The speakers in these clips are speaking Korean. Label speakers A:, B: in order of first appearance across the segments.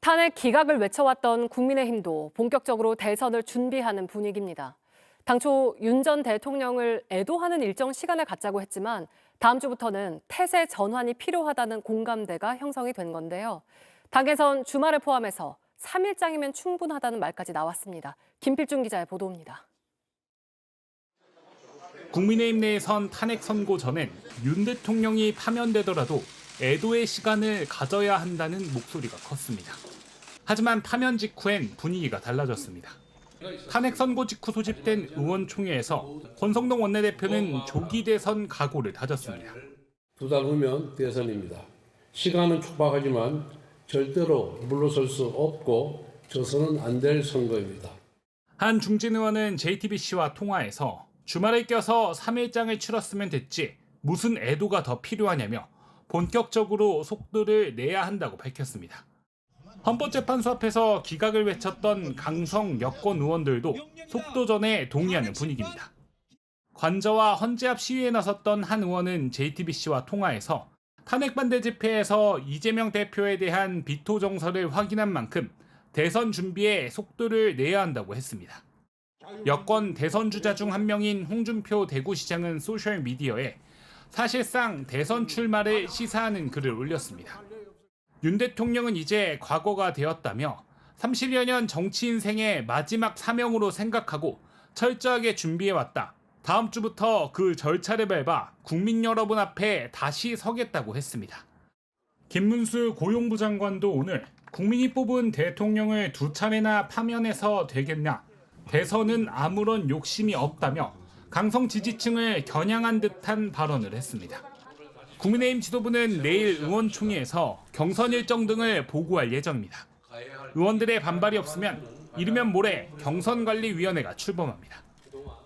A: 탄핵 기각을 외쳐왔던 국민의힘도 본격적으로 대선을 준비하는 분위기입니다. 당초 윤 전 대통령을 애도하는 일정 시간을 갖자고 했지만 다음 주부터는 태세 전환이 필요하다는 공감대가 형성이 된 건데요. 당에선 주말을 포함해서 3일장이면 충분하다는 말까지 나왔습니다. 김필중 기자의 보도입니다.
B: 국민의힘 내에선 탄핵 선고 전엔 윤 대통령이 파면되더라도 애도의 시간을 가져야 한다는 목소리가 컸습니다. 하지만 파면 직후엔 분위기가 달라졌습니다. 탄핵 선고 직후 소집된 의원총회에서 권성동 원내대표는 조기 대선 각오를 다졌습니다.
C: 2달 후면 대선입니다. 시간은 촉박하지만 절대로 물러설 수 없고 져서는 안 될 선거입니다.
B: 한 중진 의원은 JTBC와 통화에서 주말을 껴서 3일장을 치렀으면 됐지 무슨 애도가 더 필요하냐며 본격적으로 속도를 내야 한다고 밝혔습니다. 헌법재판소 앞에서 기각을 외쳤던 강성 여권 의원들도 속도전에 동의하는 분위기입니다. 관저와 헌재 앞 시위에 나섰던 한 의원은 JTBC와 통화에서 탄핵 반대 집회에서 이재명 대표에 대한 비토 정서를 확인한 만큼 대선 준비에 속도를 내야 한다고 했습니다. 여권 대선 주자 중 한 명인 홍준표 대구시장은 소셜미디어에 사실상 대선 출마를 시사하는 글을 올렸습니다. 윤 대통령은 이제 과거가 되었다며 30여 년 정치 인생의 마지막 사명으로 생각하고 철저하게 준비해왔다. 다음 주부터 그 절차를 밟아 국민 여러분 앞에 다시 서겠다고 했습니다. 김문수 고용부 장관도 오늘 국민이 뽑은 대통령을 2차례나 파면해서 되겠냐, 대선은 아무런 욕심이 없다며 강성 지지층을 겨냥한 듯한 발언을 했습니다. 국민의힘 지도부는 내일 의원총회에서 경선 일정 등을 보고할 예정입니다. 의원들의 반발이 없으면 이르면 모레 경선관리위원회가 출범합니다.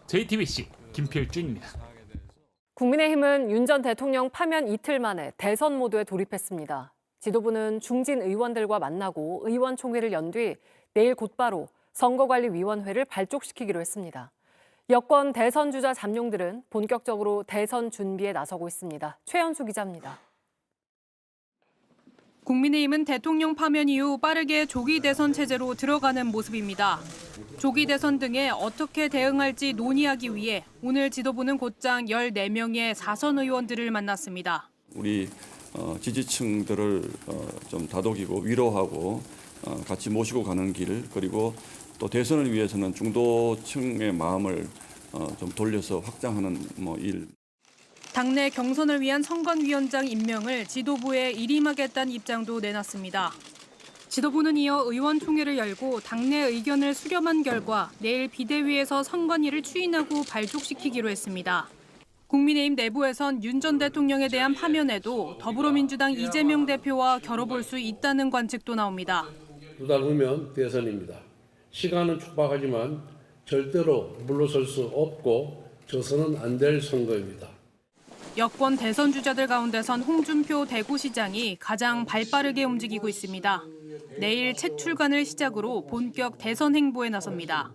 B: JTBC 김필준입니다.
A: 국민의힘은 윤 전 대통령 파면 이틀 만에 대선 모드에 돌입했습니다. 지도부는 중진 의원들과 만나고 의원총회를 연 뒤 내일 곧바로 선거관리위원회를 발족시키기로 했습니다. 여권 대선 주자 잠룡들은 본격적으로 대선 준비에 나서고 있습니다. 최연수 기자입니다.
D: 국민의힘은 대통령 파면 이후 빠르게 조기 대선 체제로 들어가는 모습입니다. 조기 대선 등에 어떻게 대응할지 논의하기 위해 오늘 지도부는 곧장 14명의 사선 의원들을 만났습니다.
E: 우리 지지층들을 좀 다독이고 위로하고 같이 모시고 가는 길, 그리고 또 대선을 위해서는 중도층의 마음을 좀 돌려서 확장하는 일.
D: 당내 경선을 위한 선관위원장 임명을 지도부에 일임하겠다는 입장도 내놨습니다. 지도부는 이어 의원총회를 열고 당내 의견을 수렴한 결과 내일 비대위에서 선관위를 추인하고 발족시키기로 했습니다. 국민의힘 내부에선 윤 전 대통령에 대한 파면에도 더불어민주당 이재명 대표와 겨뤄볼 수 있다는 관측도 나옵니다.
C: 2달 후면 대선입니다. 시간은 촉박하지만 절대로 물러설 수 없고 져서는 안 될 선거입니다.
D: 여권 대선 주자들 가운데선 홍준표 대구시장이 가장 발빠르게 움직이고 있습니다. 내일 책 출간을 시작으로 본격 대선 행보에 나섭니다.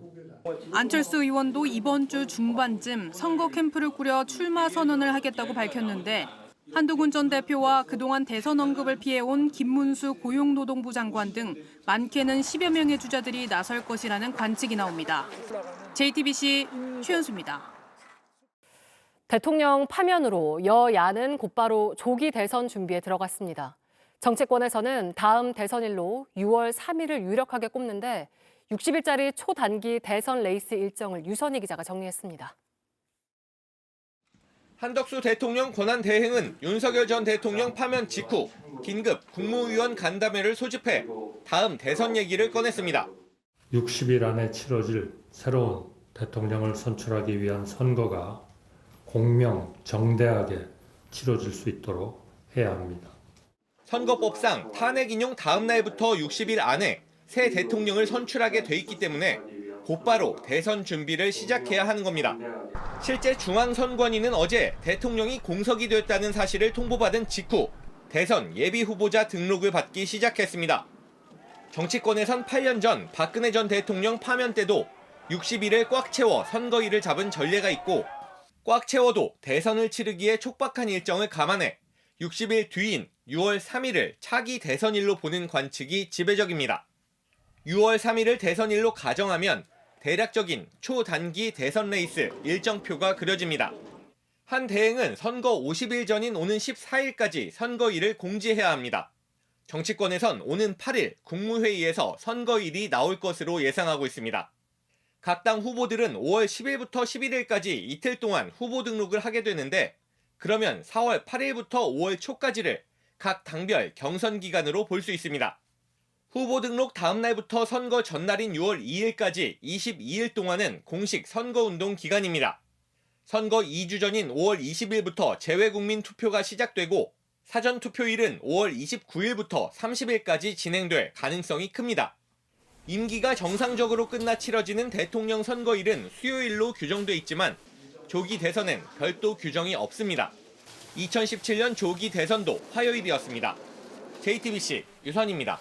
D: 안철수 의원도 이번 주 중반쯤 선거 캠프를 꾸려 출마 선언을 하겠다고 밝혔는데 한동훈 전 대표와 그동안 대선 언급을 피해온 김문수 고용노동부 장관 등 많게는 10여 명의 주자들이 나설 것이라는 관측이 나옵니다. JTBC 최연수입니다.
A: 대통령 파면으로 여야는 곧바로 조기 대선 준비에 들어갔습니다. 정치권에서는 다음 대선일로 6월 3일을 유력하게 꼽는데 60일짜리 초단기 대선 레이스 일정을 유선희 기자가 정리했습니다.
F: 한덕수 대통령 권한 대행은 윤석열 전 대통령 파면 직후 긴급 국무위원 간담회를 소집해 다음 대선 얘기를 꺼냈습니다.
G: 60일 안에 치러질 새로운 대통령을 선출하기 위한 선거가 공명, 정대하게 치러질 수 있도록 해야 합니다.
F: 선거법상 탄핵 인용 다음 날부터 60일 안에 새 대통령을 선출하게 돼 있기 때문에 곧바로 대선 준비를 시작해야 하는 겁니다. 실제 중앙선관위는 어제 대통령이 공석이 됐다는 사실을 통보받은 직후 대선 예비후보자 등록을 받기 시작했습니다. 정치권에선 8년 전 박근혜 전 대통령 파면 때도 60일을 꽉 채워 선거일을 잡은 전례가 있고 꽉 채워도 대선을 치르기에 촉박한 일정을 감안해 60일 뒤인 6월 3일을 차기 대선일로 보는 관측이 지배적입니다. 6월 3일을 대선일로 가정하면 대략적인 초단기 대선 레이스 일정표가 그려집니다. 한 대행은 선거 50일 전인 오는 14일까지 선거일을 공지해야 합니다. 정치권에선 오는 8일 국무회의에서 선거일이 나올 것으로 예상하고 있습니다. 각 당 후보들은 5월 10일부터 11일까지 이틀 동안 후보 등록을 하게 되는데 그러면 4월 8일부터 5월 초까지를 각 당별 경선 기간으로 볼 수 있습니다. 후보 등록 다음 날부터 선거 전날인 6월 2일까지 22일 동안은 공식 선거운동 기간입니다. 선거 2주 전인 5월 20일부터 재외국민 투표가 시작되고 사전 투표일은 5월 29일부터 30일까지 진행될 가능성이 큽니다. 임기가 정상적으로 끝나 치러지는 대통령 선거일은 수요일로 규정돼 있지만 조기 대선엔 별도 규정이 없습니다. 2017년 조기 대선도 화요일이었습니다. JTBC 유선입니다.